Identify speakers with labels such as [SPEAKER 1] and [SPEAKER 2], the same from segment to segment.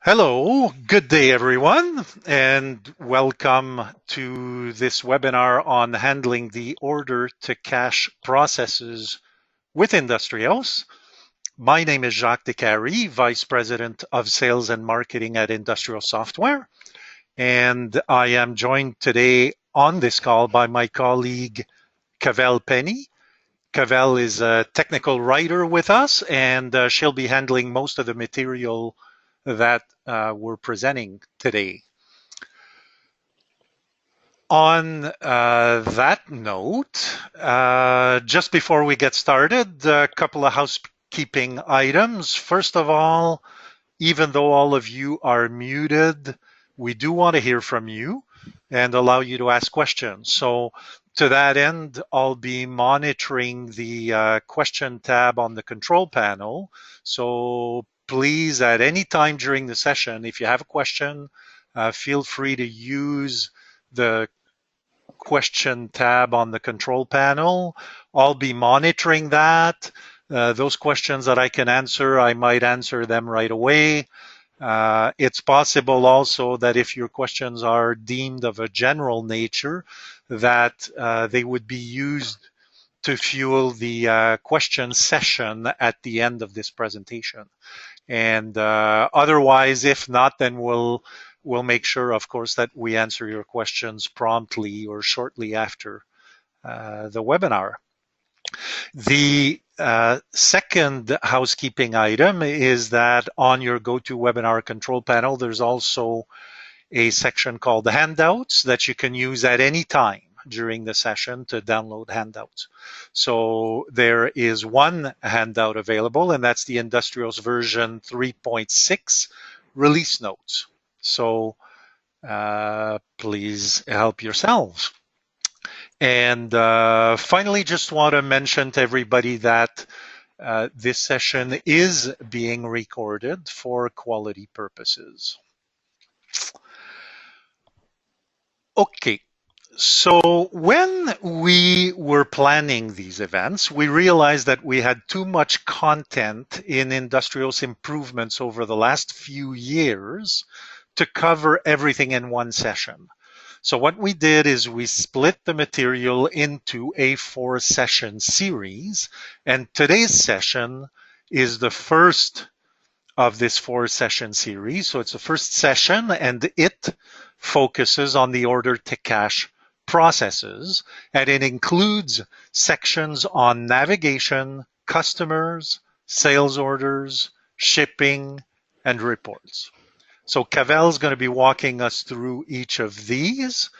[SPEAKER 1] Hello, good day everyone, and welcome to this webinar on handling the order to cash processes with IndustriOS. My name is Jacques Descaries, Vice President of Sales and Marketing at Industrial Software, and I am joined today on this call by my colleague, Cavell Penny. Cavell is a technical writer with us, and she'll be handling most of the material that we're presenting today. On that note, just before we get started, a couple of housekeeping items. First of all, even though all of you are muted, we do want to hear from you and allow you to ask questions. So to that end, I'll be monitoring the question tab on the control panel. So please, at any time during the session, if you have a question, feel free to use the question tab on the control panel. I'll be monitoring that. Those questions that I can answer, I might answer them right away. It's possible also that if your questions are deemed of a general nature, that they would be used to fuel the question session at the end of this presentation. And otherwise, if not, then we'll make sure, of course, that we answer your questions promptly or shortly after the webinar. The second housekeeping item is that on your GoToWebinar control panel, there's also a section called the handouts that you can use at any time during the session to download handouts. So there is one handout available, and that's the IndustriOS version 3.6 release notes. So please help yourselves. And finally, just want to mention to everybody that this session is being recorded for quality purposes. Okay, so when we were planning these events, we realized that we had too much content in IndustriOS improvements over the last few years to cover everything in one session. So what we did is we split the material into a 4-session series, and today's session is the first of this 4-session series. So it's the first session, and it focuses on the order to cash processes, and it includes sections on navigation, customers, sales orders, shipping, and reports. So Cavell's going to be walking us through each of these.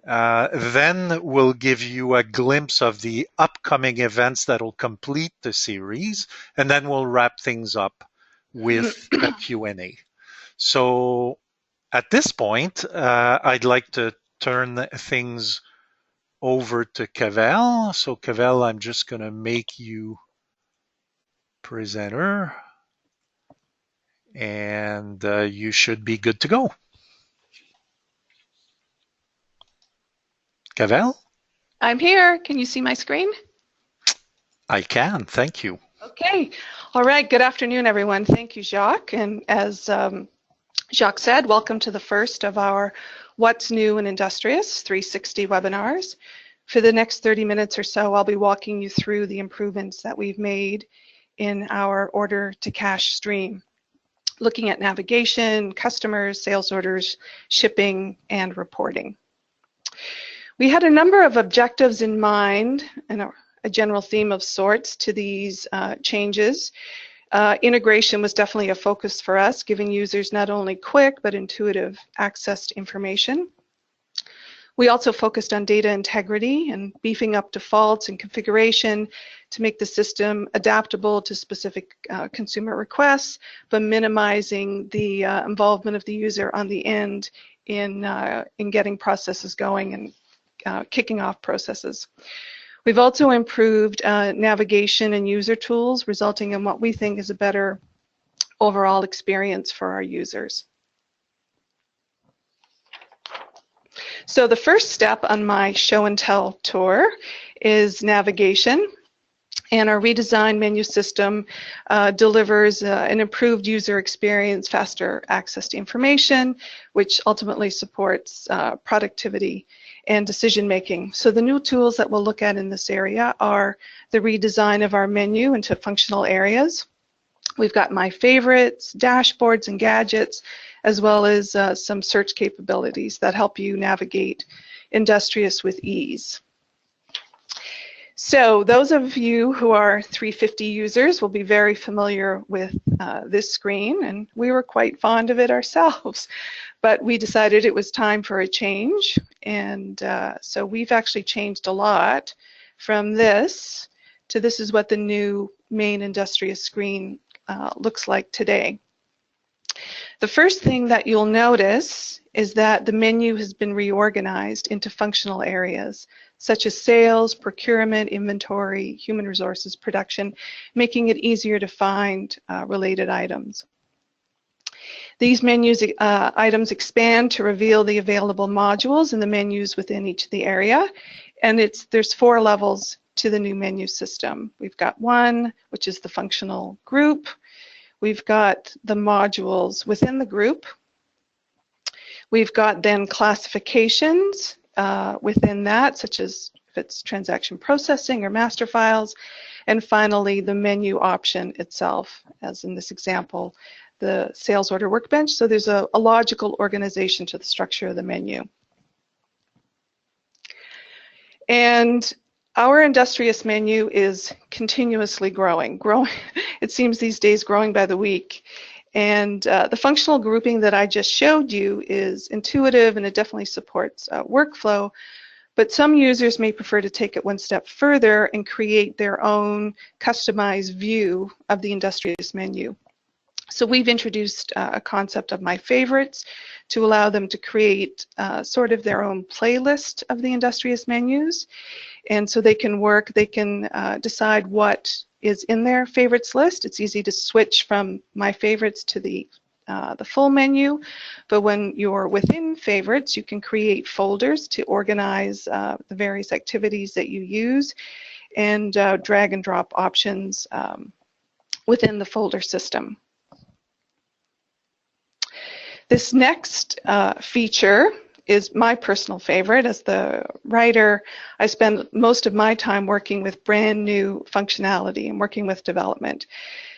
[SPEAKER 1] Then we'll give you a glimpse of the upcoming events that will complete the series, and then we'll wrap things up with a Q&A. So at this point, I'd like to turn things over to Cavell. So Cavell, I'm just going to make you presenter, and you should be good to go. Cavell?
[SPEAKER 2] I'm here. Can you see my screen?
[SPEAKER 1] I can. Thank you.
[SPEAKER 2] Okay. All right. Good afternoon, everyone. Thank you, Jacques. And as Jacques said, welcome to the first of our What's New in IndustriOS 360 webinars. For the next 30 minutes or so, I'll be walking you through the improvements that we've made in our order to cash stream, looking at navigation, customers, sales orders, shipping, and reporting. We had a number of objectives in mind and a general theme of sorts to these changes. Integration was definitely a focus for us, giving users not only quick but intuitive access to information. We also focused on data integrity and beefing up defaults and configuration to make the system adaptable to specific consumer requests, but minimizing the involvement of the user on the end in getting processes going and kicking off processes. We've also improved navigation and user tools, resulting in what we think is a better overall experience for our users. So the first step on my show and tell tour is navigation. And our redesigned menu system delivers an improved user experience, faster access to information, which ultimately supports productivity and decision making. So the new tools that we'll look at in this area are the redesign of our menu into functional areas. We've got my favorites, dashboards and gadgets, as well as some search capabilities that help you navigate Industrious with ease. So those of you who are 350 users will be very familiar with this screen, and we were quite fond of it ourselves. But we decided it was time for a change, and so we've actually changed a lot from this to this is what the new main Industrious screen looks like today. The first thing that you'll notice is that the menu has been reorganized into functional areas such as sales, procurement, inventory, human resources, production, making it easier to find related items. These items expand to reveal the available modules and the menus within each of the area, and there's 4 levels to the new menu system. We've got 1, which is the functional group. We've got the modules within the group. We've got then classifications within that, such as if it's transaction processing or master files. And finally, the menu option itself, as in this example, the sales order workbench. So there's a logical organization to the structure of the menu. And our Industrious menu is continuously growing. It seems these days growing by the week. And the functional grouping that I just showed you is intuitive, and it definitely supports workflow. But some users may prefer to take it one step further and create their own customized view of the Industrious menu. So we've introduced a concept of my favorites to allow them to create sort of their own playlist of the Industrious menus. And so they can decide what is in their favorites list. It's easy to switch from my favorites to the full menu, but when you're within favorites, you can create folders to organize the various activities that you use, and drag and drop options within the folder system. This next feature is my personal favorite. As the writer, I spend most of my time working with brand new functionality and working with development.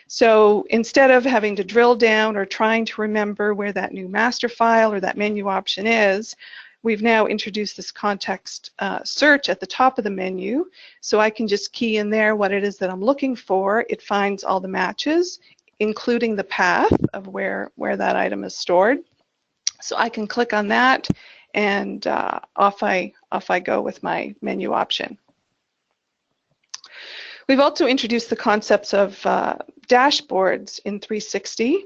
[SPEAKER 2] So instead of having to drill down or trying to remember where that new master file or that menu option is, we've now introduced this context search at the top of the menu. So I can just key in there what it is that I'm looking for. It finds all the matches, including the path of where that item is stored. So I can click on that, and off I go with my menu option. We've also introduced the concepts of dashboards in 360.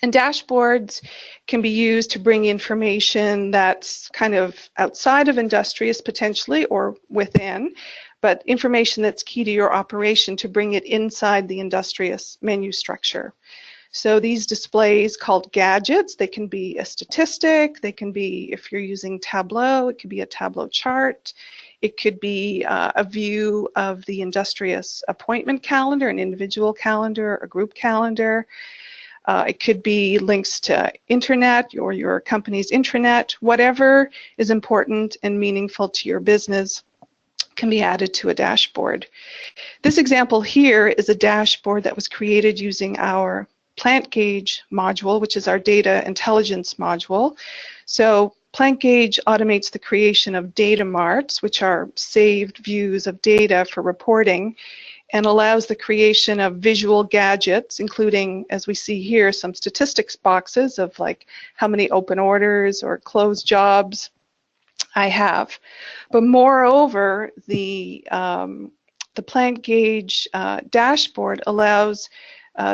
[SPEAKER 2] And dashboards can be used to bring information that's kind of outside of Industrious potentially, or within, but information that's key to your operation to bring it inside the Industrious menu structure. So these displays called gadgets, they can be a statistic, they can be, if you're using Tableau, it could be a Tableau chart, it could be a view of the Industrious appointment calendar, an individual calendar, a group calendar. It could be links to internet or your company's intranet. Whatever is important and meaningful to your business can be added to a dashboard. This example here is a dashboard that was created using our Plant Gauge module, which is our data intelligence module. So Plant Gauge automates the creation of data marts, which are saved views of data for reporting, and allows the creation of visual gadgets, including, as we see here, some statistics boxes of like how many open orders or closed jobs I have. But moreover, the Plant Gauge dashboard allows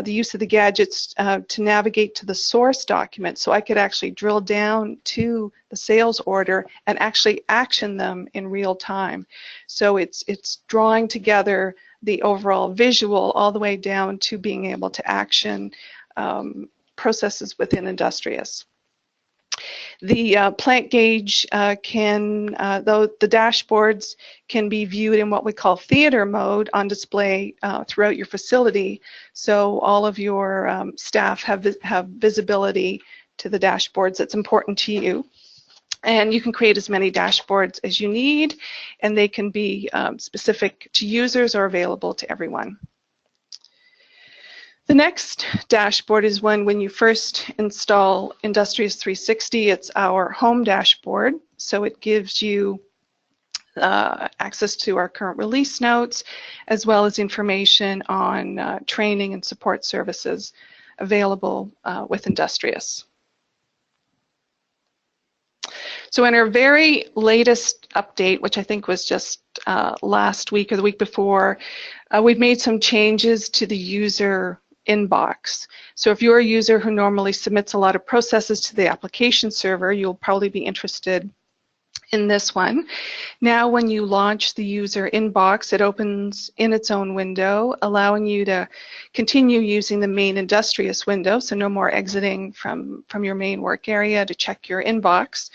[SPEAKER 2] the use of the gadgets to navigate to the source document, so I could actually drill down to the sales order and actually action them in real time. So it's drawing together the overall visual all the way down to being able to action processes within Industrious. The plant gauge though the dashboards can be viewed in what we call theater mode on display throughout your facility, so all of your staff have visibility to the dashboards that's important to you. And you can create as many dashboards as you need, and they can be specific to users or available to everyone. The next dashboard is when you first install Industrious 360. It's our home dashboard, so it gives you access to our current release notes, as well as information on training and support services available with Industrious. So in our very latest update, which I think was just last week or the week before, we've made some changes to the user inbox. So if you're a user who normally submits a lot of processes to the application server, you'll probably be interested in this one. Now when you launch the user inbox, it opens in its own window, allowing you to continue using the main Industrious window, so no more exiting from your main work area to check your inbox.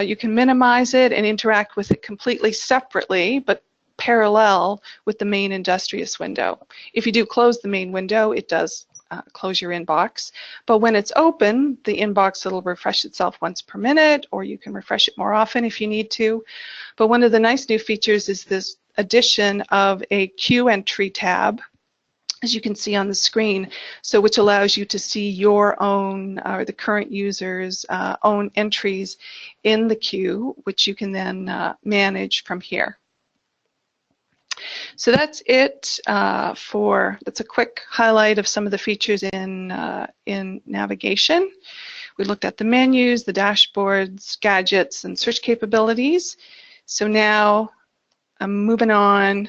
[SPEAKER 2] You can minimize it and interact with it completely separately, but parallel with the main Industrious window. If you do close the main window, it does close your inbox, but when it's open, the inbox will refresh itself once per minute, or you can refresh it more often if you need to. But one of the nice new features is this addition of a queue entry tab, as you can see on the screen, so which allows you to see your own or the current user's own entries in the queue, which you can then manage from here. So that's it that's a quick highlight of some of the features in navigation. We looked at the menus, the dashboards, gadgets, and search capabilities. So now I'm moving on.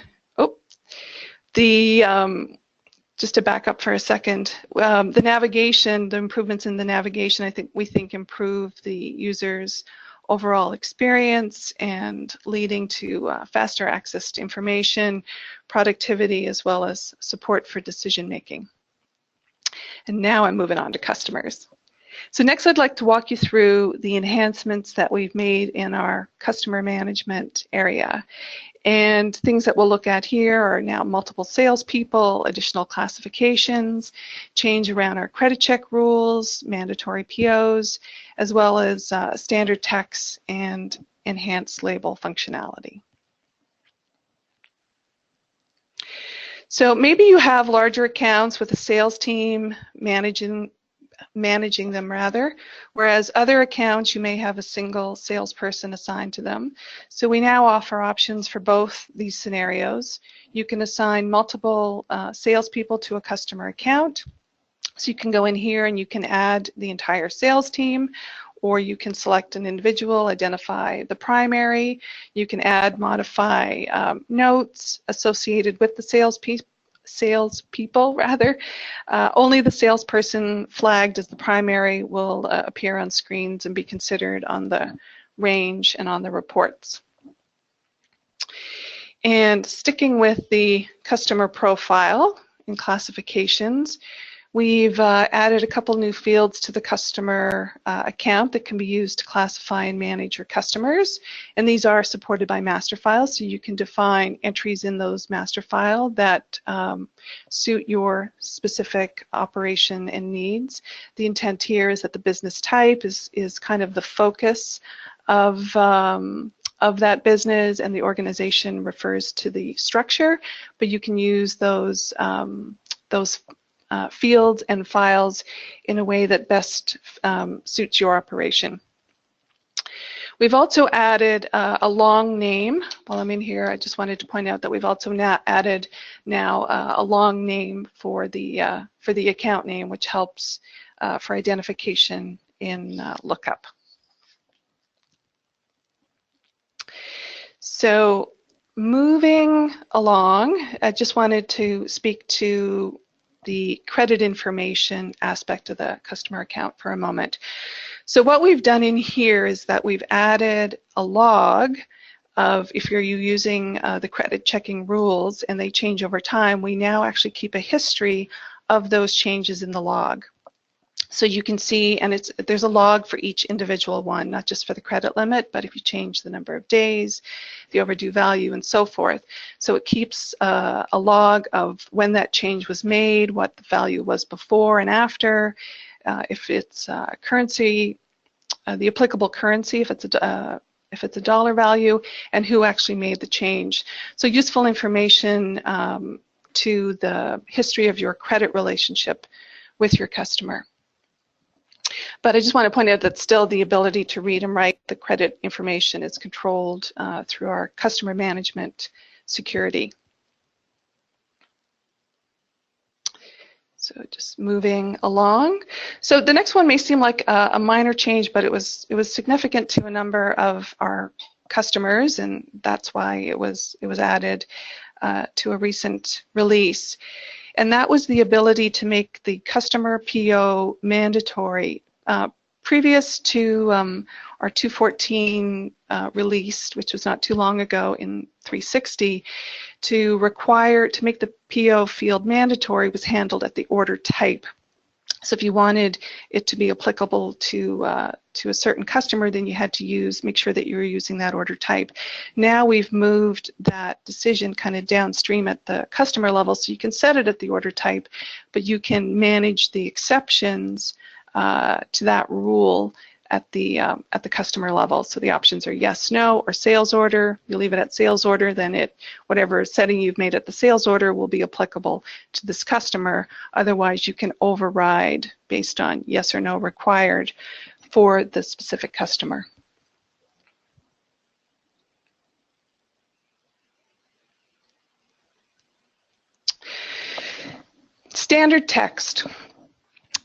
[SPEAKER 2] Just to back up for a second, the navigation, the improvements in the navigation, we think improve the user's overall experience and leading to faster access to information, productivity, as well as support for decision making. And now I'm moving on to customers. So next I'd like to walk you through the enhancements that we've made in our customer management area. And things that we'll look at here are now multiple salespeople, additional classifications, change around our credit check rules, mandatory POs, as well as standard text and enhanced label functionality. So maybe you have larger accounts with a sales team managing them rather, whereas other accounts you may have a single salesperson assigned to them. So we now offer options for both these scenarios. You can assign multiple salespeople to a customer account. So you can go in here and you can add the entire sales team, or you can select an individual, identify the primary. You can add, modify notes associated with the salespeople. Only the salesperson flagged as the primary will appear on screens and be considered on the range and on the reports. And sticking with the customer profile and classifications, we've added a couple new fields to the customer account that can be used to classify and manage your customers. And these are supported by master files, so you can define entries in those master file that suit your specific operation and needs. The intent here is that the business type is kind of the focus of that business, and the organization refers to the structure, but you can use those fields and files in a way that best suits your operation. We've also added a long name. While I'm in here, I just wanted to point out that we've also added a long name for the account name, which helps for identification in lookup. So moving along, I just wanted to speak to the credit information aspect of the customer account for a moment. So what we've done in here is that we've added a log of, if you're using the credit checking rules and they change over time, we now actually keep a history of those changes in the log. So you can see, and there's a log for each individual one, not just for the credit limit, but if you change the number of days, the overdue value, and so forth. So it keeps a log of when that change was made, what the value was before and after, if it's currency, the applicable currency, if it's a dollar value, and who actually made the change. So useful information to the history of your credit relationship with your customer. But I just want to point out that still the ability to read and write the credit information is controlled through our customer management security. So just moving along. So the next one may seem like a minor change, but it was significant to a number of our customers, and that's why it was added to a recent release. And that was the ability to make the customer PO mandatory. Previous to our 2.14 release, which was not too long ago in 3.60, to make the PO field mandatory was handled at the order type. So if you wanted it to be applicable to a certain customer, then you had to make sure that you were using that order type. Now we've moved that decision kind of downstream at the customer level, so you can set it at the order type, but you can manage the exceptions to that rule at the customer level. So the options are yes, no, or sales order. You leave it at sales order, then whatever setting you've made at the sales order will be applicable to this customer. Otherwise, you can override based on yes or no required for the specific customer. Standard text.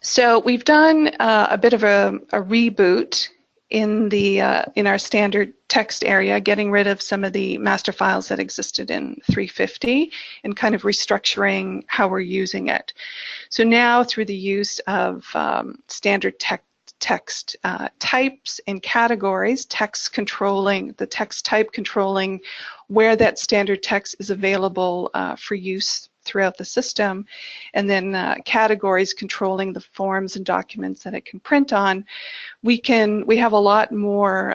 [SPEAKER 2] So we've done a bit of a reboot in our standard text area, getting rid of some of the master files that existed in 350 and kind of restructuring how we're using it. So now through the use of standard text types and categories, the text type controlling where that standard text is available for use throughout the system, and then categories controlling the forms and documents that it can print on, we have a lot more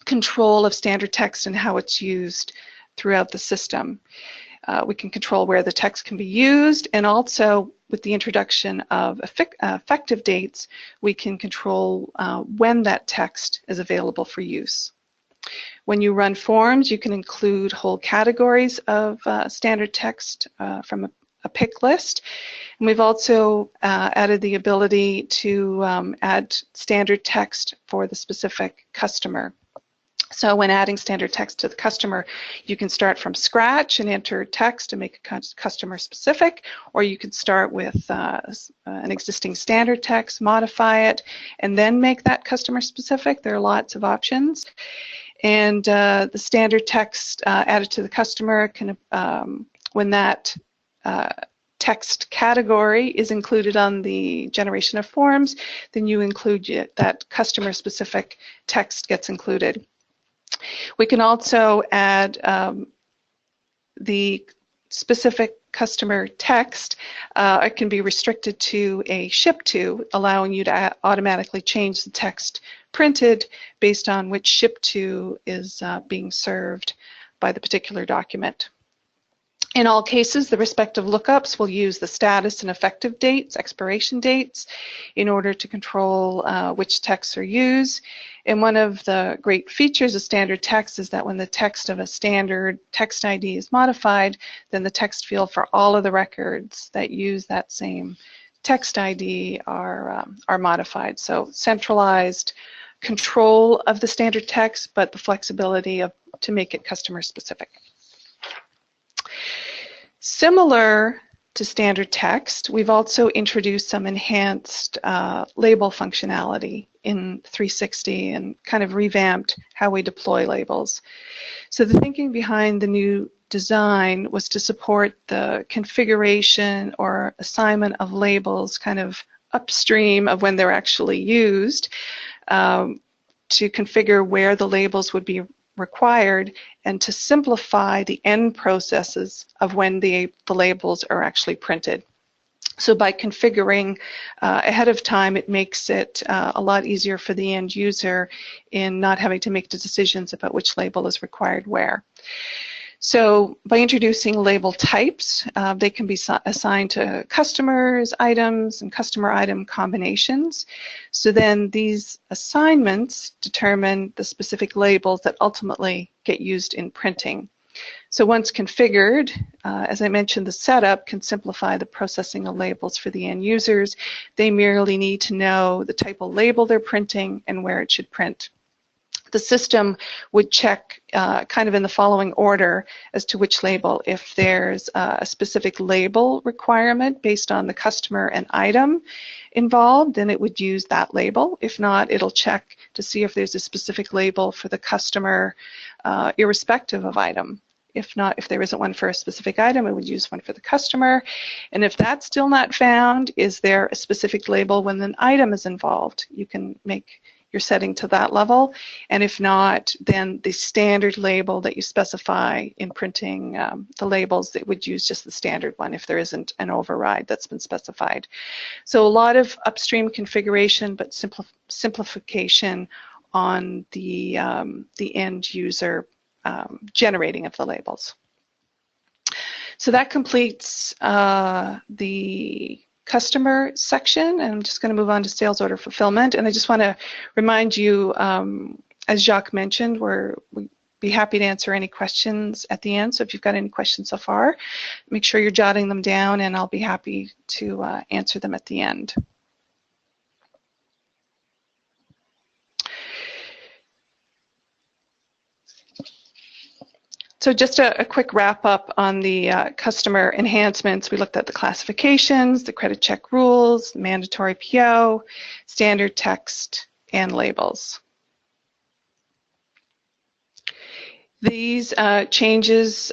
[SPEAKER 2] control of standard text and how it's used throughout the system. We can control where the text can be used, and also with the introduction of effective dates, we can control when that text is available for use. When you run forms, you can include whole categories of standard text from a pick list. And we've also added the ability to add standard text for the specific customer. So when adding standard text to the customer, you can start from scratch and enter text and make it customer specific, or you can start with an existing standard text, modify it, and then make that customer specific. There are lots of options. And the standard text added to the customer can, when that text category is included on the generation of forms, then you include that customer specific text gets included. We can also add the specific customer text. It can be restricted to a ship to, allowing you to automatically change the text printed based on which ship to is being served by the particular document. In all cases, the respective lookups will use the status and effective dates, expiration dates, in order to control which texts are used. And one of the great features of standard text is that when the text of a standard text ID is modified, then the text field for all of the records that use that same text ID are modified. So centralized control of the standard text, but the flexibility to make it customer specific. Similar to standard text, we've also introduced some enhanced label functionality in 360 and kind of revamped how we deploy labels. So the thinking behind the new design was to support the configuration or assignment of labels kind of upstream of when they're actually used, to configure where the labels would be required, and to simplify the end processes of when the labels are actually printed. So by configuring ahead of time, it makes it a lot easier for the end user in not having to make the decisions about which label is required where. So by introducing label types, they can be assigned to customers, items, and customer item combinations. So then these assignments determine the specific labels that ultimately get used in printing. So once configured, as I mentioned, the setup can simplify the processing of labels for the end users. They merely need to know the type of label they're printing and where it should print. The system would check kind of in the following order as to which label. If there's a specific label requirement based on the customer and item involved, then it would use that label. If not, it'll check to see if there's a specific label for the customer irrespective of item. If not, if there isn't one for a specific item, it would use one for the customer. And if that's still not found, is there a specific label when an item is involved? You can make your setting to that level. And if not, then the standard label that you specify in printing the labels, that would use just the standard one if there isn't an override that's been specified. So a lot of upstream configuration, but simplification on the end user generating of the labels. So that completes the customer section, and I'm just going to move on to sales order fulfillment. And I just want to remind you, as Jacques mentioned, we'd be happy to answer any questions at the end. So if you've got any questions so far, make sure you're jotting them down, and I'll be happy to answer them at the end. So just a quick wrap up on the customer enhancements. We looked at the classifications, the credit check rules, mandatory PO, standard text, and labels. These changes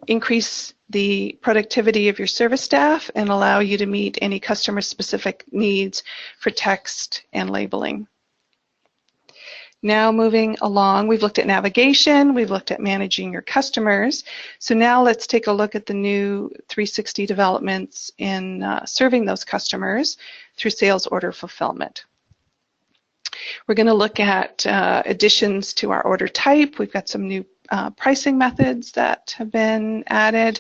[SPEAKER 2] increase the productivity of your service staff and allow you to meet any customer-specific needs for text and labeling. Now moving along, we've looked at navigation, we've looked at managing your customers. So now let's take a look at the new 360 developments in serving those customers through sales order fulfillment. We're going to look at additions to our order type. We've got some new pricing methods that have been added,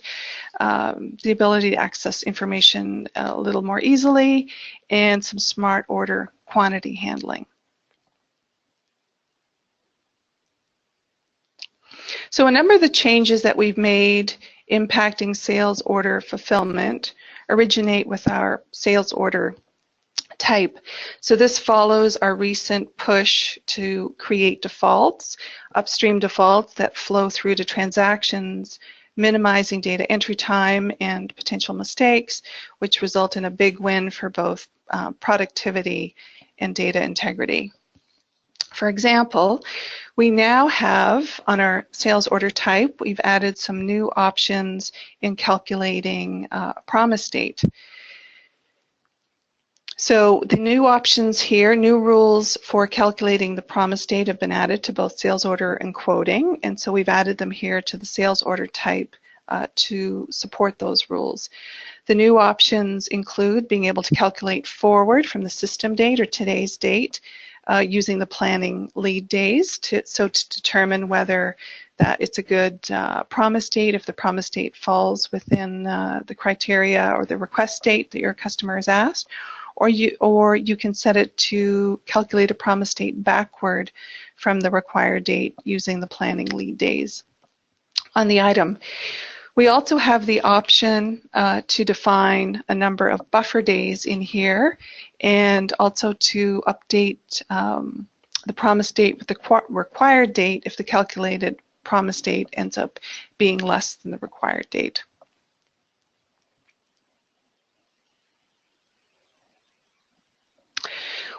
[SPEAKER 2] the ability to access information a little more easily, and some smart order quantity handling. So a number of the changes that we've made impacting sales order fulfillment originate with our sales order type. So this follows our recent push to create defaults, upstream defaults that flow through to transactions, minimizing data entry time and potential mistakes, which result in a big win for both productivity and data integrity. For example, we now have on our sales order type, we've added some new options in calculating promise date. So the new options here, new rules for calculating the promise date have been added to both sales order and quoting, and so we've added them here to the sales order type to support those rules. The new options include being able to calculate forward from the system date or today's date, using the planning lead days to determine whether that it's a good promise date, if the promise date falls within the criteria or the request date that your customer has asked, or you can set it to calculate a promise date backward from the required date using the planning lead days on the item. We also have the option to define a number of buffer days in here, and also to update the promise date with the required date if the calculated promise date ends up being less than the required date.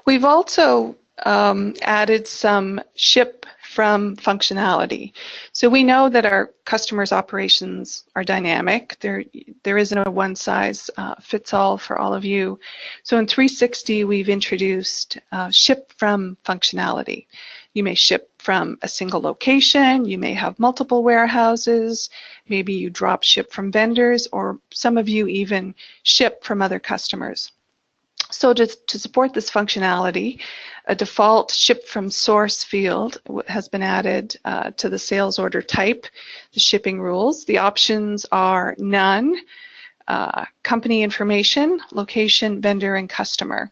[SPEAKER 2] We've also added some ship from functionality. So we know that our customers' operations are dynamic. There isn't a one size fits all for all of you. So in 360, we've introduced ship from functionality. You may ship from a single location, you may have multiple warehouses, maybe you drop ship from vendors, or some of you even ship from other customers. So to support this functionality, a default ship from source field has been added to the sales order type, the shipping rules. The options are none, company information, location, vendor, and customer.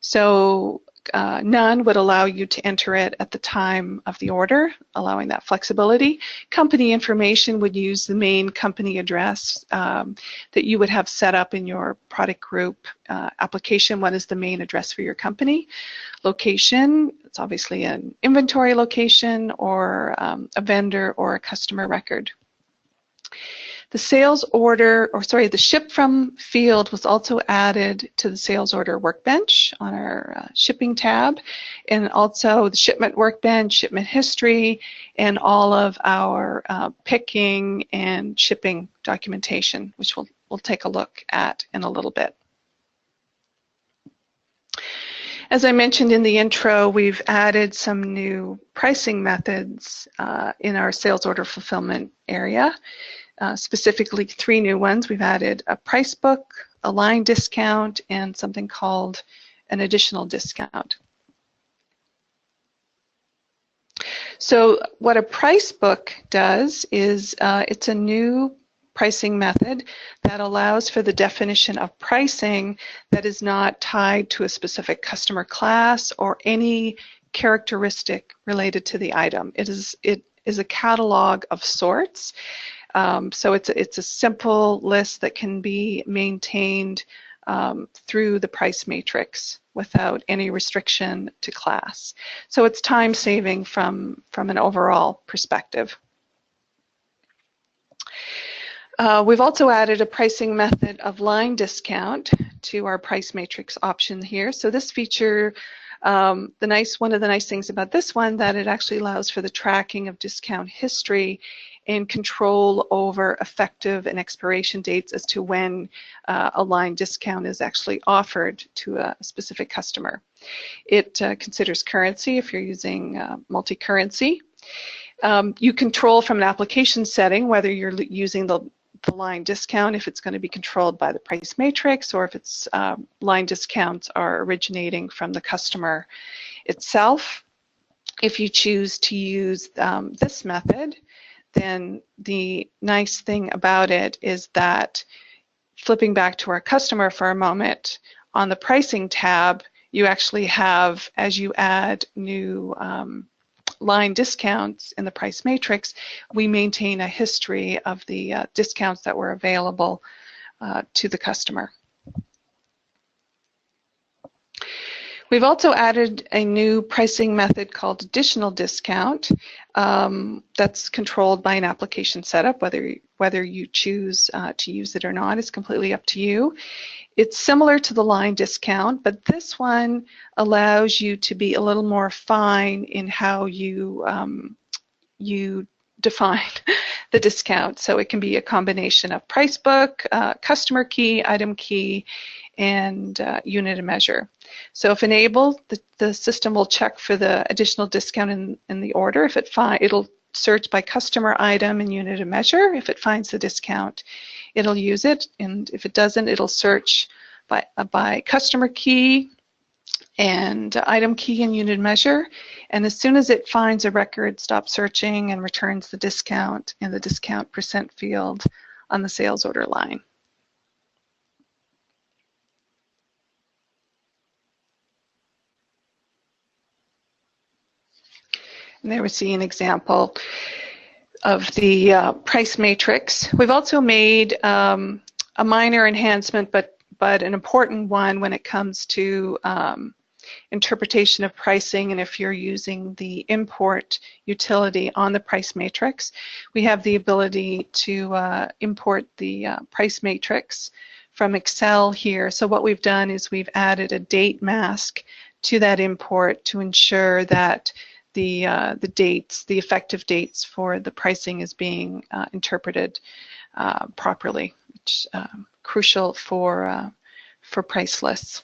[SPEAKER 2] So none would allow you to enter it at the time of the order, allowing that flexibility. Company information would use the main company address that you would have set up in your product group application. What is the main address for your company? Location, it's obviously an inventory location or a vendor or a customer record. The sales order, or sorry, the ship from field was also added to the sales order workbench on our shipping tab, and also the shipment workbench, shipment history, and all of our picking and shipping documentation, which we'll take a look at in a little bit. As I mentioned in the intro, we've added some new pricing methods in our sales order fulfillment area. Specifically 3 new ones. We've added a price book, a line discount, and something called an additional discount. So what a price book does is it's a new pricing method that allows for the definition of pricing that is not tied to a specific customer class or any characteristic related to the item. It is a catalog of sorts. So it's a simple list that can be maintained through the price matrix without any restriction to class. So it's time saving from an overall perspective. We've also added a pricing method of line discount to our price matrix option here. So this feature, one of the nice things about this one, that it actually allows for the tracking of discount history and control over effective and expiration dates as to when a line discount is actually offered to a specific customer. It considers currency if you're using multi-currency. You control from an application setting whether you're using the line discount, if it's going to be controlled by the price matrix, or if it's line discounts are originating from the customer itself. If you choose to use this method, then the nice thing about it is that, flipping back to our customer for a moment, on the pricing tab, you actually have, as you add new line discounts in the price matrix, we maintain a history of the discounts that were available to the customer. We've also added a new pricing method called additional discount that's controlled by an application setup. Whether you choose to use it or not is completely up to you. It's similar to the line discount, but this one allows you to be a little more fine in how you define the discount. So it can be a combination of price book, customer key, item key, and unit of measure. So if enabled, the system will check for the additional discount in the order. If it'll search by customer, item, and unit of measure. If it finds the discount, it'll use it, and if it doesn't, it'll search by customer key and item key and unit measure. And as soon as it finds a record, stops searching and returns the discount in the discount percent field on the sales order line. And there we see an example of the price matrix. We've also made a minor enhancement, but an important one when it comes to interpretation of pricing, and if you're using the import utility on the price matrix, we have the ability to import the price matrix from Excel here. So what we've done is we've added a date mask to that import to ensure that the effective dates for the pricing is being interpreted properly, which is crucial for price lists.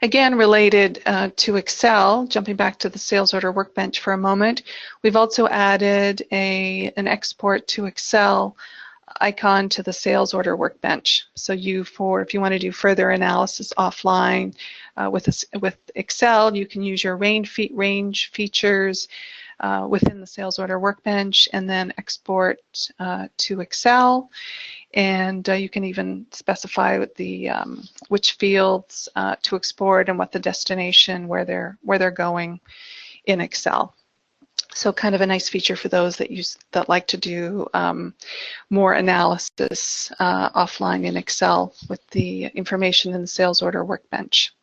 [SPEAKER 2] Again, related to Excel, jumping back to the sales order workbench for a moment, we've also added an export to Excel icon to the sales order workbench. So if you want to do further analysis offline with Excel, you can use your range features within the sales order workbench and then export to Excel. And you can even specify which fields to export and what the destination, where they're going in Excel. So kind of a nice feature for those that like to do more analysis offline in Excel with the information in the sales order workbench.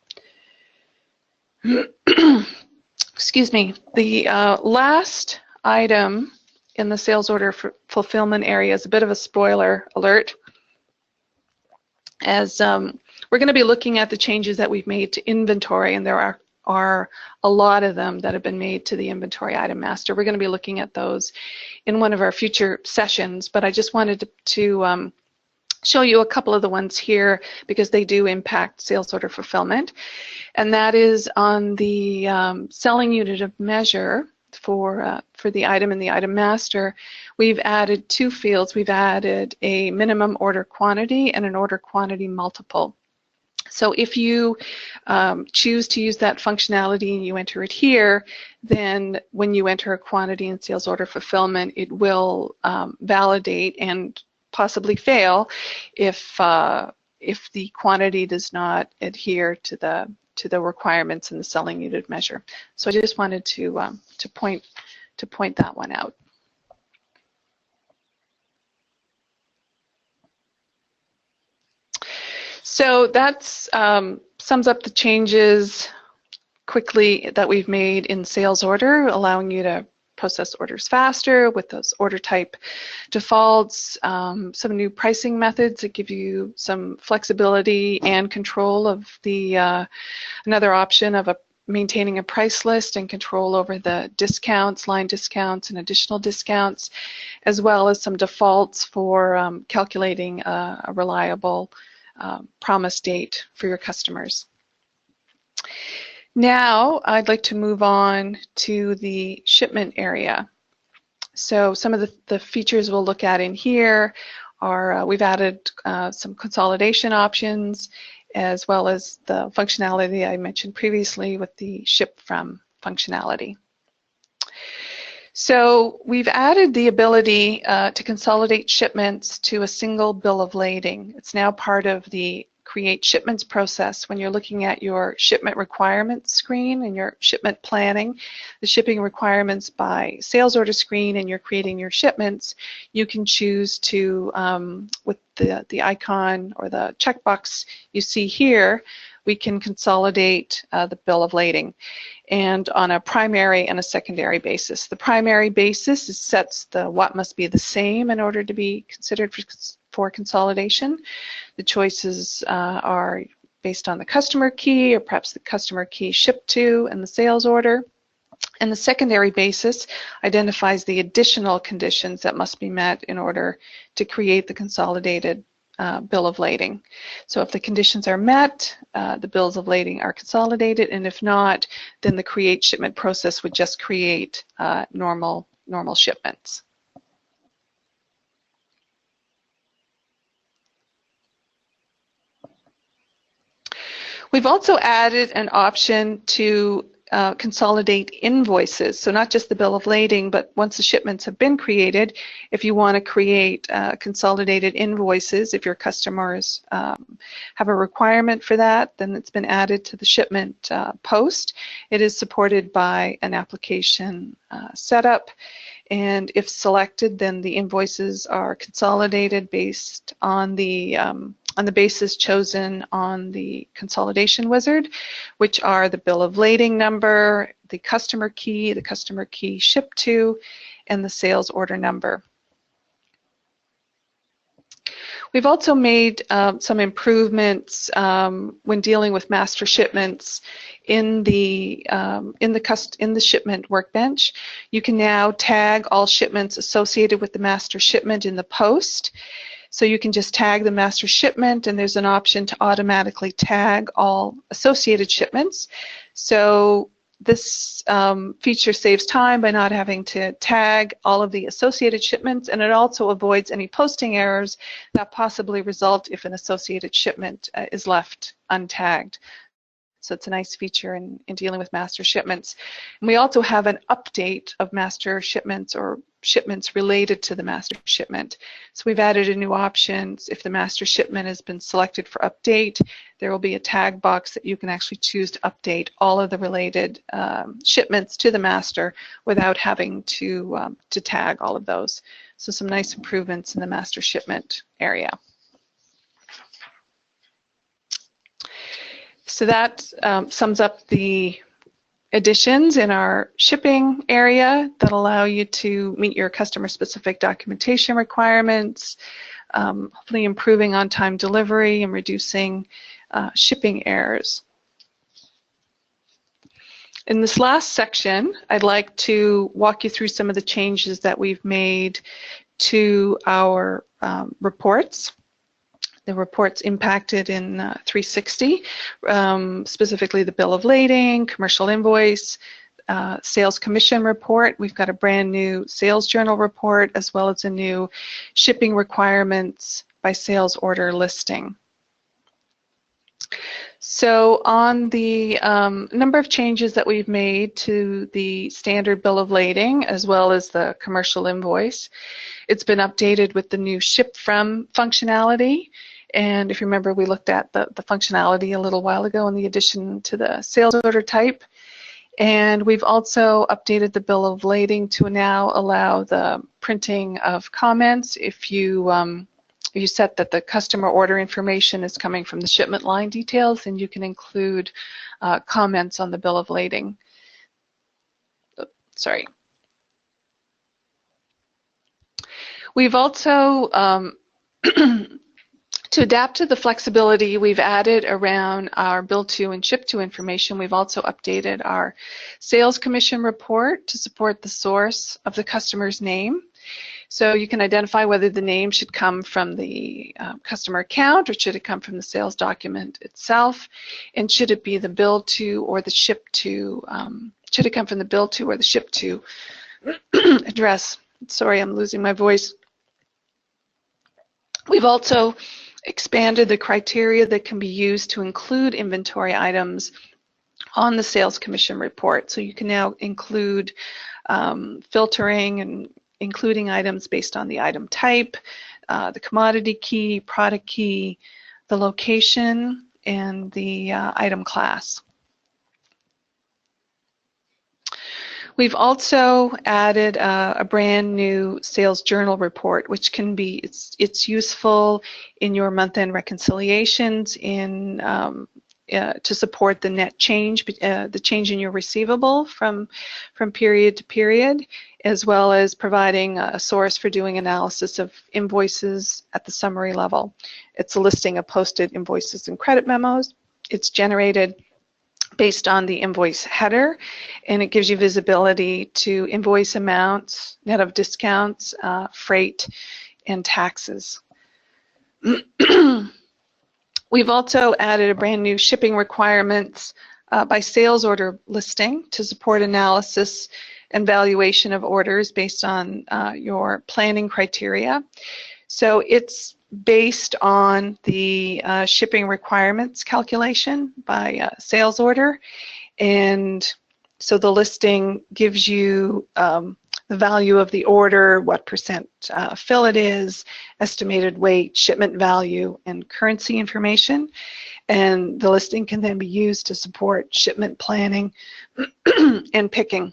[SPEAKER 2] Excuse me. The last item in the sales order fulfillment area is a bit of a spoiler alert, as we're going to be looking at the changes that we've made to inventory, and there are a lot of them that have been made to the inventory item master. We're going to be looking at those in one of our future sessions, but I just wanted to show you a couple of the ones here because they do impact sales order fulfillment, and that is on the selling unit of measure for the item in the item master. We've added two fields. We've added a minimum order quantity and an order quantity multiple. So if you choose to use that functionality and you enter it here, then when you enter a quantity in sales order fulfillment, it will validate and possibly fail if the quantity does not adhere to the requirements in the selling unit measure. So I just wanted to point that one out. So that sums up the changes quickly that we've made in sales order, allowing you to process orders faster with those order type defaults, some new pricing methods that give you some flexibility and control of another option of maintaining a price list and control over the discounts, line discounts, and additional discounts, as well as some defaults for calculating a reliable promise date for your customers. Now I'd like to move on to the shipment area. So some of the features we'll look at in here are we've added some consolidation options, as well as the functionality I mentioned previously with the ship from functionality. So we've added the ability to consolidate shipments to a single bill of lading. It's now part of the Create Shipments process. When you're looking at your shipment requirements screen and your shipment planning, the shipping requirements by sales order screen, and you're creating your shipments, you can choose to, with the icon or the checkbox you see here, we can consolidate the bill of lading, and on a primary and a secondary basis. The primary basis sets what must be the same in order to be considered for consolidation. The choices are based on the customer key, or perhaps the customer key shipped to and the sales order. And the secondary basis identifies the additional conditions that must be met in order to create the consolidated bill of lading. So if the conditions are met, the bills of lading are consolidated, and if not, then the Create Shipment process would just create normal shipments. We've also added an option to consolidate invoices. So not just the bill of lading, but once the shipments have been created, if you want to create consolidated invoices, if your customers have a requirement for that, then it's been added to the shipment post. It is supported by an application setup, and if selected, then the invoices are consolidated based on the basis chosen on the consolidation wizard, which are the bill of lading number, the customer key shipped to, and the sales order number. We've also made some improvements when dealing with master shipments in the shipment workbench. You can now tag all shipments associated with the master shipment in the post. So you can just tag the master shipment, and there's an option to automatically tag all associated shipments. So this feature saves time by not having to tag all of the associated shipments, and it also avoids any posting errors that possibly result if an associated shipment is left untagged. So it's a nice feature in dealing with master shipments. And we also have an update of master shipments or shipments related to the master shipment. So we've added a new option. If the master shipment has been selected for update, there will be a tag box that you can actually choose to update all of the related shipments to the master without having to tag all of those. So some nice improvements in the master shipment area. So that sums up the additions in our shipping area that allow you to meet your customer-specific documentation requirements, hopefully improving on-time delivery and reducing shipping errors. In this last section, I'd like to walk you through some of the changes that we've made to our reports. The reports impacted in 360, specifically the bill of lading, commercial invoice, sales commission report. We've got a brand new sales journal report, as well as a new shipping requirements by sales order listing. So on the number of changes that we've made to the standard bill of lading, as well as the commercial invoice, it's been updated with the new ship from functionality. And if you remember, we looked at the functionality a little while ago in the addition to the sales order type. And we've also updated the bill of lading to now allow the printing of comments if you set that the customer order information is coming from the shipment line details, and you can include comments on the bill of lading. Sorry. We've also to adapt to the flexibility we've added around our bill to and ship to information, we've also updated our sales commission report to support the source of the customer's name. So you can identify whether the name should come from the customer account or should it come from the sales document itself, and should it be the bill to or the ship to, should it come from the bill to or the ship to address. Sorry, I'm losing my voice. We've also expanded the criteria that can be used to include inventory items on the sales commission report. So you can now include filtering and including items based on the item type, the commodity key, product key, the location, and the item class. We've also added a brand new sales journal report, which can be, it's useful in your month-end reconciliations in to support the net change, the change in your receivable from period to period, as well as providing a source for doing analysis of invoices at the summary level. It's a listing of posted invoices and credit memos. It's generated based on the invoice header, and it gives you visibility to invoice amounts, net of discounts, freight, and taxes. We've also added a brand new shipping requirements by sales order listing to support analysis and valuation of orders based on your planning criteria. So it's based on the shipping requirements calculation by sales order, and so the listing gives you the value of the order, what percent fill it is, estimated weight, shipment value, and currency information, and the listing can then be used to support shipment planning and picking.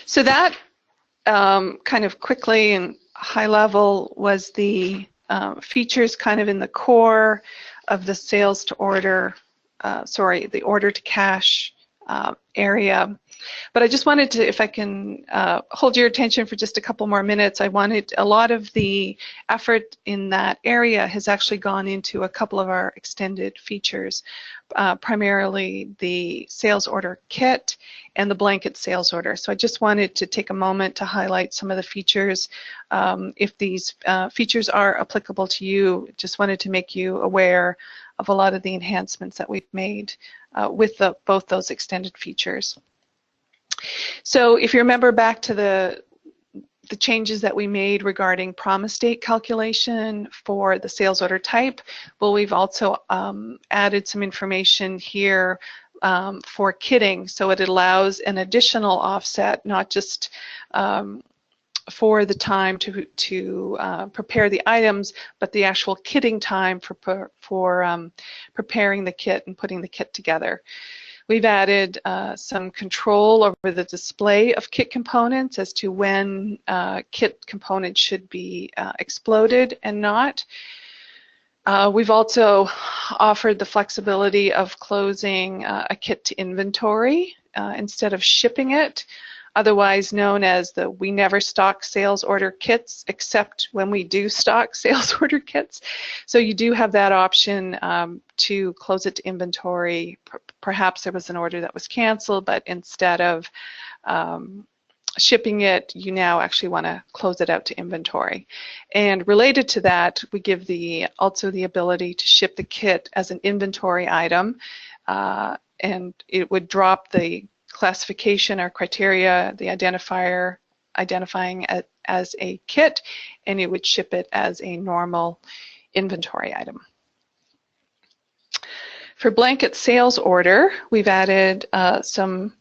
[SPEAKER 2] So that kind of quickly and high level was the features kind of in the core of the sales to order, the order to cash area. But I just wanted to, if I can hold your attention for just a couple more minutes, I wanted, a lot of the effort in that area has actually gone into a couple of our extended features, primarily the sales order kit and the blanket sales order. So I just wanted to take a moment to highlight some of the features. If these features are applicable to you, just wanted to make you aware of a lot of the enhancements that we've made with both those extended features. So if you remember back to the changes that we made regarding promise date calculation for the sales order type, well, we've also added some information here for kitting, so it allows an additional offset, not just for the time to prepare the items, but the actual kitting time for preparing the kit and putting the kit together. We've added some control over the display of kit components as to when kit components should be exploded and not. We've also offered the flexibility of closing a kit to inventory instead of shipping it, otherwise known as the we never stock sales order kits except when we do stock sales order kits. So you do have that option to close it to inventory. Perhaps there was an order that was canceled, but instead of shipping it, you now actually want to close it out to inventory. And related to that, we give also the ability to ship the kit as an inventory item, and it would drop the classification or criteria, the identifier identifying it as a kit, and it would ship it as a normal inventory item. For blanket sales order, we've added some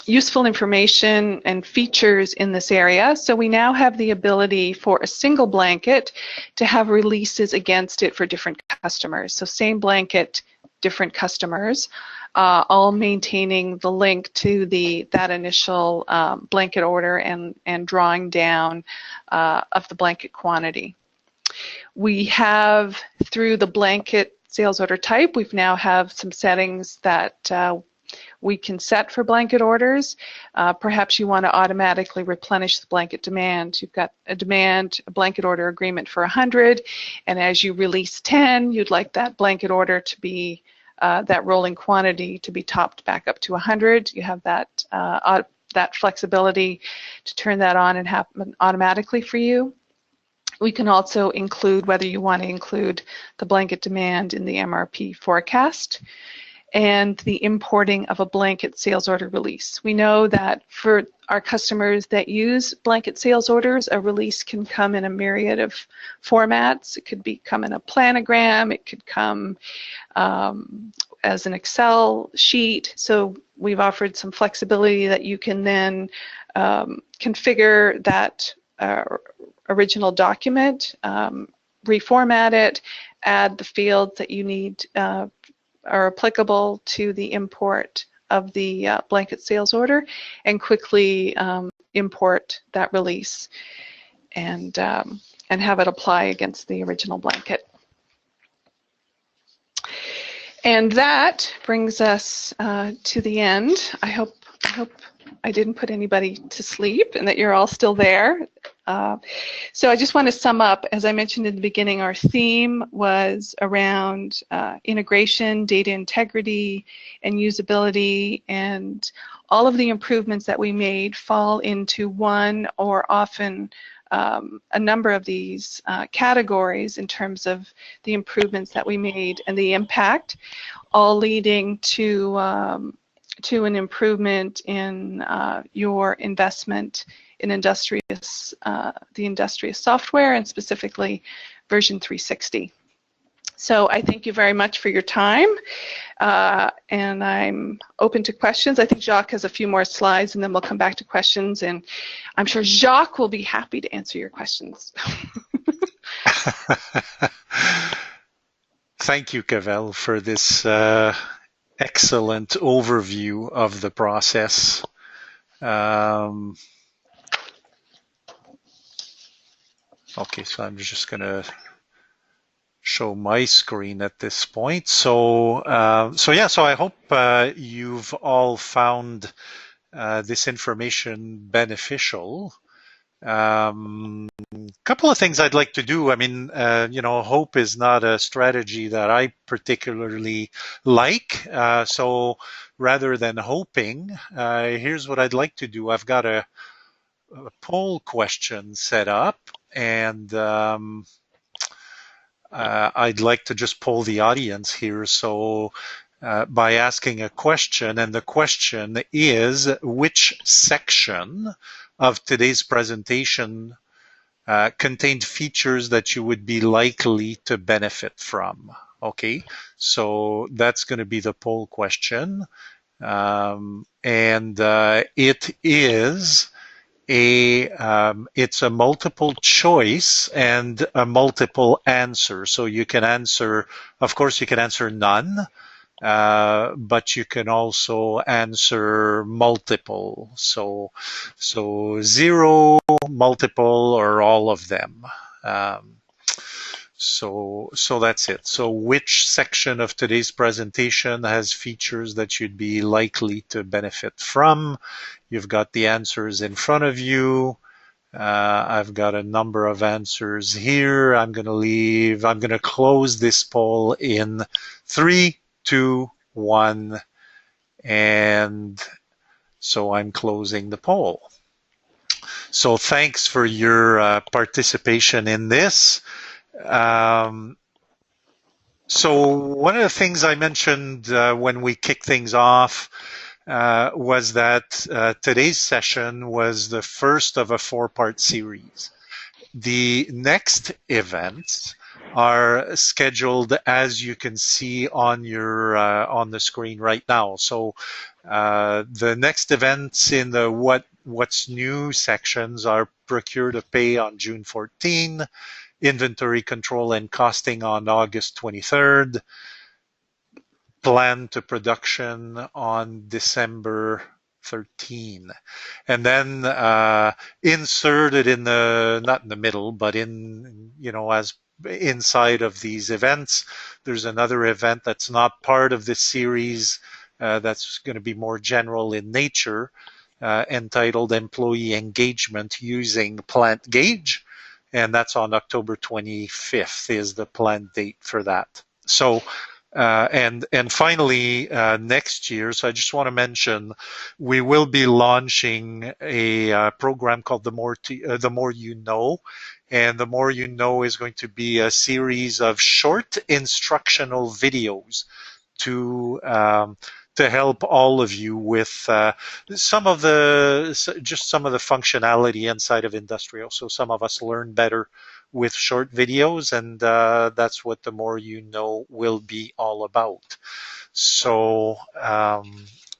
[SPEAKER 2] useful information and features in this area. So we now have the ability for a single blanket to have releases against it for different customers. So same blanket, different customers, all maintaining the link to that initial blanket order and drawing down of the blanket quantity. We have, through the blanket sales order type, we've now have some settings that we can set for blanket orders. Perhaps you want to automatically replenish the blanket demand. You've got a blanket order agreement for 100, and as you release 10, you'd like that blanket order to be, that rolling quantity to be topped back up to 100. You have that flexibility to turn that on and happen automatically for you. We can also include whether you want to include the blanket demand in the MRP forecast, and the importing of a blanket sales order release. We know that for our customers that use blanket sales orders, a release can come in a myriad of formats. It could come in a planogram, it could come as an Excel sheet. So we've offered some flexibility that you can then configure that original document, reformat it, add the fields that you need are applicable to the import of the blanket sales order, and quickly import that release and have it apply against the original blanket. And that brings us to the end. I hope I didn't put anybody to sleep and that you're all still there. So I just want to sum up. As I mentioned in the beginning, our theme was around integration, data integrity, and usability, and all of the improvements that we made fall into one or often a number of these categories in terms of the improvements that we made and the impact, all leading to an improvement in your investment in IndustriOS, the IndustriOS software, and specifically version 360. So I thank you very much for your time, and I'm open to questions. I think Jacques has a few more slides, and then we'll come back to questions, and I'm sure Jacques will be happy to answer your questions.
[SPEAKER 1] Thank you, Cavell, for this excellent overview of the process. Okay, so I'm just going to show my screen at this point. So I hope you've all found this information beneficial. Couple of things I'd like to do. I mean, hope is not a strategy that I particularly like. So rather than hoping, here's what I'd like to do. I've got a poll question set up, and I'd like to just poll the audience here. So by asking a question, and the question is, which section of today's presentation contained features that you would be likely to benefit from? Okay, so that's going to be the poll question. And it is it's a multiple choice and a multiple answer. So you can answer, of course, you can answer none, but you can also answer multiple. So 0, multiple, or all of them. So that's it. So which section of today's presentation has features that you'd be likely to benefit from? You've got the answers in front of you. I've got a number of answers here. I'm going to close this poll in 3, 2, 1, and so I'm closing the poll. So thanks for your participation in this. So one of the things I mentioned when we kicked things off was that today's session was the first of a 4-part series. The next events are scheduled, as you can see on your on the screen right now. So the next events in the what's new sections are Procure to Pay on June 14, Inventory Control and Costing on August 23rd, Plan to Production on December 13. And then inserted in the, not in the middle, but in, as inside of these events, there's another event that's not part of this series that's going to be more general in nature, entitled Employee Engagement Using Plant Gauge. And that's on October 25th is the planned date for that. So, and finally, next year, so I just want to mention, we will be launching a program called The More You Know. And The More You Know is going to be a series of short instructional videos to help all of you with some of the functionality inside of Industrial. So some of us learn better with short videos, and that's what The More You Know will be all about. So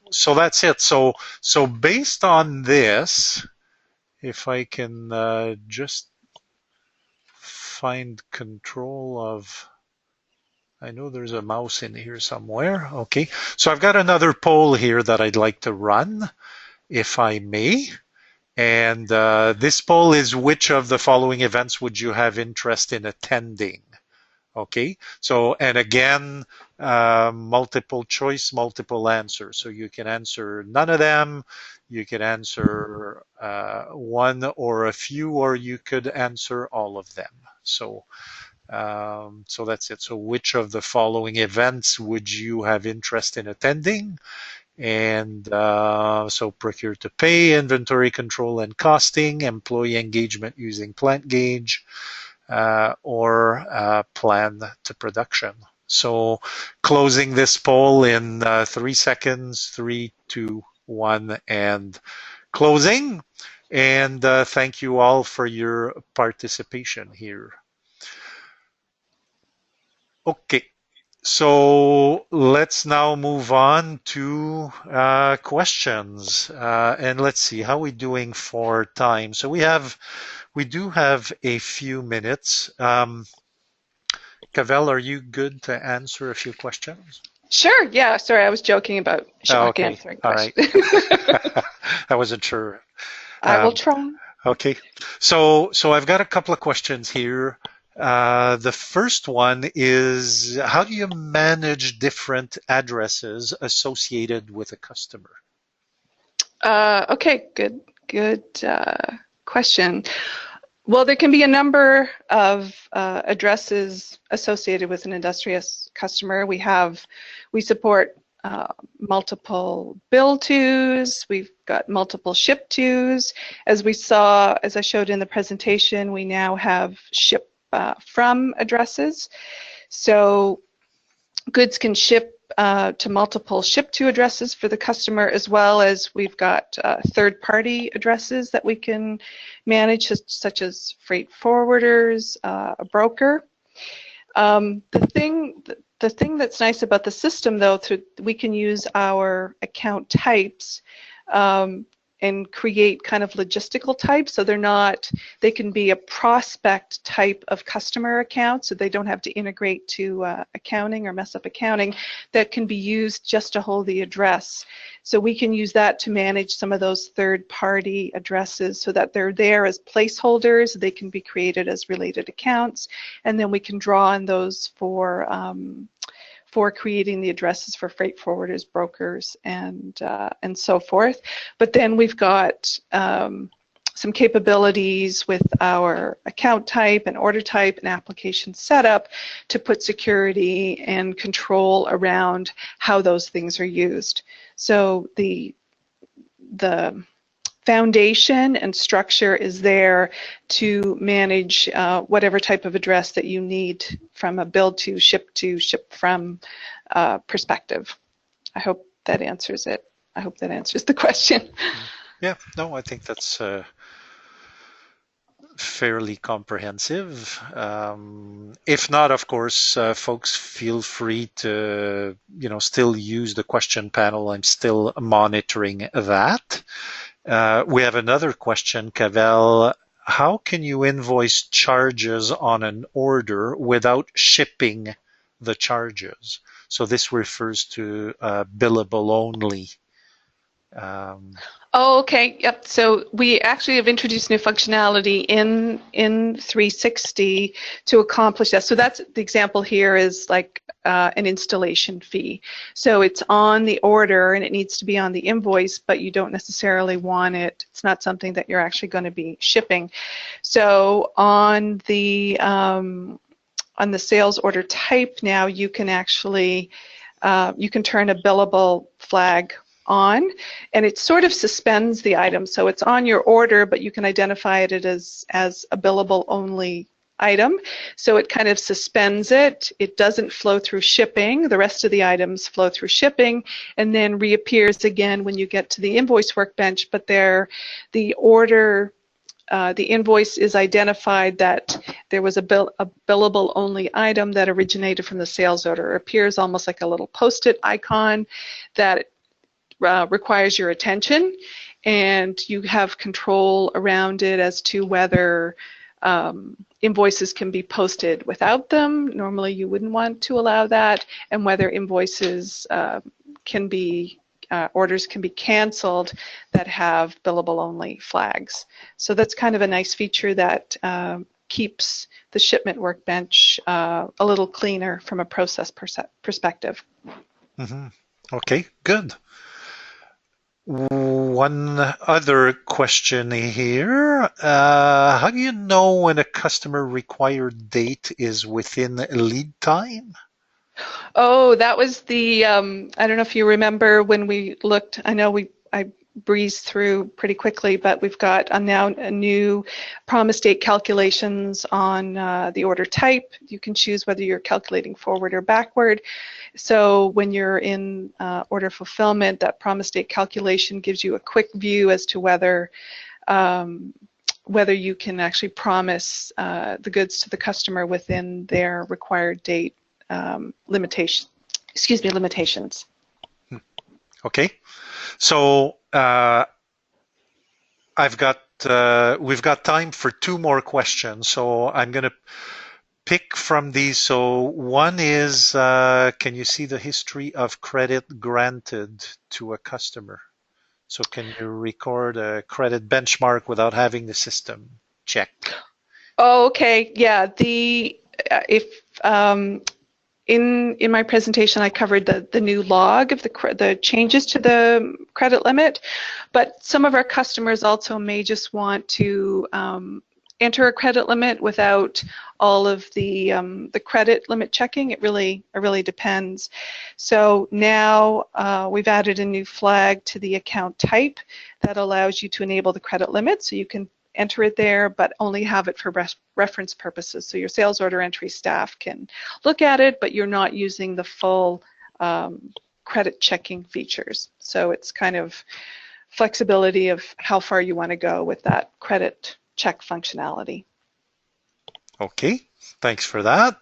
[SPEAKER 1] so that's it. So based on this, if I can just find control of, I know there's a mouse in here somewhere. Okay, so I've got another poll here that I'd like to run, if I may. And this poll is, which of the following events would you have interest in attending? Okay, so, and again, multiple choice, multiple answer. So you can answer none of them, you can answer one or a few, or you could answer all of them. So that's it. So which of the following events would you have interest in attending? And so Procure to Pay, Inventory Control and Costing, Employee Engagement Using Plant Gauge, or Plan to Production. So closing this poll in 3 seconds, 3, 2, 1, and closing. And thank you all for your participation here. Okay, so let's now move on to questions. And let's see, how are we doing for time? So we do have a few minutes. Cavell, are you good to answer a few questions?
[SPEAKER 2] Sure, yeah, sorry, I was joking about Jacques answering questions.
[SPEAKER 1] All right. I wasn't sure.
[SPEAKER 2] I will try.
[SPEAKER 1] Okay, so I've got a couple of questions here. The first one is, how do you manage different addresses associated with a customer?
[SPEAKER 2] Okay, good question. Well, there can be a number of addresses associated with an Industrious customer. We support multiple bill tos. We've got multiple ship tos. As I showed in the presentation, we now have ship from addresses. So goods can ship to multiple ship-to addresses for the customer, as well as we've got third-party addresses that we can manage, such as freight forwarders, a broker. The thing that's nice about the system, though, we can use our account types and create kind of logistical types, so they can be a prospect type of customer account, so they don't have to integrate to accounting or mess up accounting, that can be used just to hold the address. So we can use that to manage some of those third-party addresses so that they're there as placeholders. They can be created as related accounts, and then we can draw on those for creating the addresses for freight forwarders, brokers, and so forth. But then we've got some capabilities with our account type and order type and application setup to put security and control around how those things are used. So the foundation and structure is there to manage whatever type of address that you need from a build to, ship from perspective. I hope that answers it. I hope that answers the question.
[SPEAKER 1] Yeah, no, I think that's fairly comprehensive. If not, of course, folks feel free to, still use the question panel. I'm still monitoring that. We have another question, Cavell. How can you invoice charges on an order without shipping the charges? So this refers to billable only.
[SPEAKER 2] Oh, okay. Yep. So we actually have introduced new functionality in 360 to accomplish that. So that's the example here is like an installation fee. So it's on the order and it needs to be on the invoice, but you don't necessarily want it. It's not something that you're actually going to be shipping. So on the sales order type now, you can actually you can turn a billable flag on, and it sort of suspends the item. So it's on your order, but you can identify it as a billable only item. So it kind of suspends it. It doesn't flow through shipping. The rest of the items flow through shipping and then reappears again when you get to the invoice workbench, but the invoice is identified that there was a billable only item that originated from the sales order. It appears almost like a little post-it icon that requires your attention, and you have control around it as to whether invoices can be posted without them. Normally you wouldn't want to allow that, and whether invoices orders can be canceled that have billable only flags. So that's kind of a nice feature that keeps the shipment workbench a little cleaner from a process perspective.
[SPEAKER 1] Mm-hmm. Okay, good. One other question here. How do you know when a customer required date is within lead time?
[SPEAKER 2] Oh, that was the, I don't know if you remember when we looked, I breezed through pretty quickly, but we've got now a new promise date calculations on the order type. You can choose whether you're calculating forward or backward. So when you're in order fulfillment, that promise date calculation gives you a quick view as to whether you can actually promise the goods to the customer within their required date limitations.
[SPEAKER 1] Okay, so we've got time for two more questions. So I'm going to pick from these. So one is, can you see the history of credit granted to a customer? So can you record a credit benchmark without having the system? Check.
[SPEAKER 2] Oh, okay. Yeah. If in my presentation, I covered the new log of the changes to the credit limit, but some of our customers also may just want to enter a credit limit without all of the credit limit checking. It really depends. So now we've added a new flag to the account type that allows you to enable the credit limit, so you can enter it there, but only have it for reference purposes. So your sales order entry staff can look at it, but you're not using the full credit checking features. So it's kind of flexibility of how far you want to go with that credit check functionality.
[SPEAKER 1] Okay, thanks for that.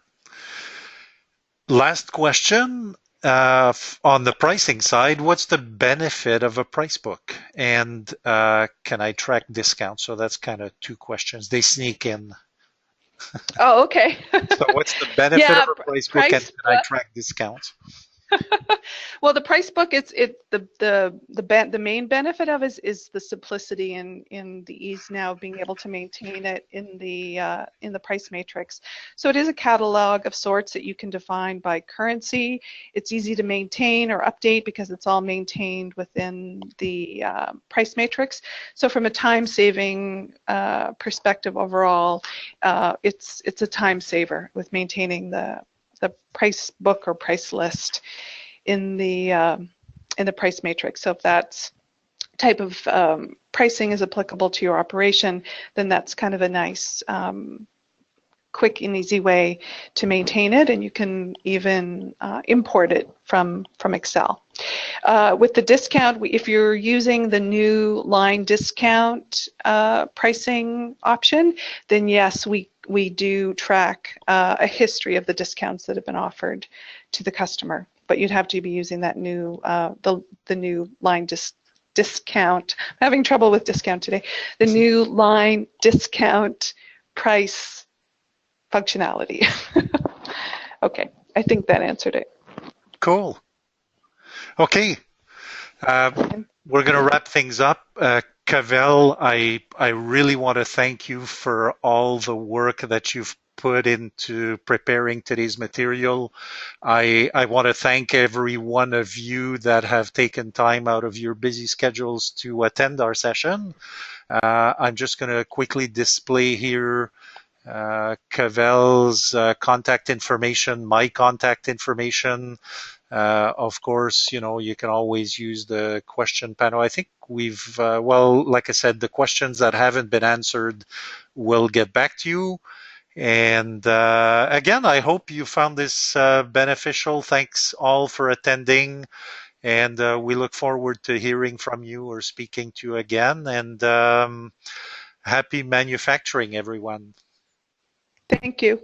[SPEAKER 1] Last question. On the pricing side, what's the benefit of a price book? And can I track discounts? So that's kind of two questions. They sneak in.
[SPEAKER 2] Oh, okay.
[SPEAKER 1] So what's the benefit
[SPEAKER 2] Yeah,
[SPEAKER 1] of a price book, and
[SPEAKER 2] price
[SPEAKER 1] can I
[SPEAKER 2] book.
[SPEAKER 1] track discounts?
[SPEAKER 2] Well, the price book, the main benefit of is the simplicity and in the ease now of being able to maintain it in the price matrix. So it is a catalog of sorts that you can define by currency. It's easy to maintain or update because it's all maintained within the price matrix. So from a time-saving perspective overall, it's a time saver with maintaining the price book or price list in the price matrix. So if that type of pricing is applicable to your operation, then that's kind of a nice quick and easy way to maintain it, and you can even import it from Excel. With the discount, if you're using the new line discount pricing option, then yes, we do track a history of the discounts that have been offered to the customer. But you'd have to be using that new the new line discount. I'm having trouble with discount today. The new line discount price functionality. Okay, I think that answered it.
[SPEAKER 1] Cool. Okay. We're going to wrap things up. Cavell, I really want to thank you for all the work that you've put into preparing today's material. I want to thank every one of you that have taken time out of your busy schedules to attend our session. I'm just going to quickly display here Cavell's contact information, my contact information. Of course, you can always use the question panel. I think we've, well, like I said, the questions that haven't been answered, we'll get back to you. And again, I hope you found this beneficial. Thanks all for attending. And we look forward to hearing from you or speaking to you again. And happy manufacturing, everyone.
[SPEAKER 2] Thank you.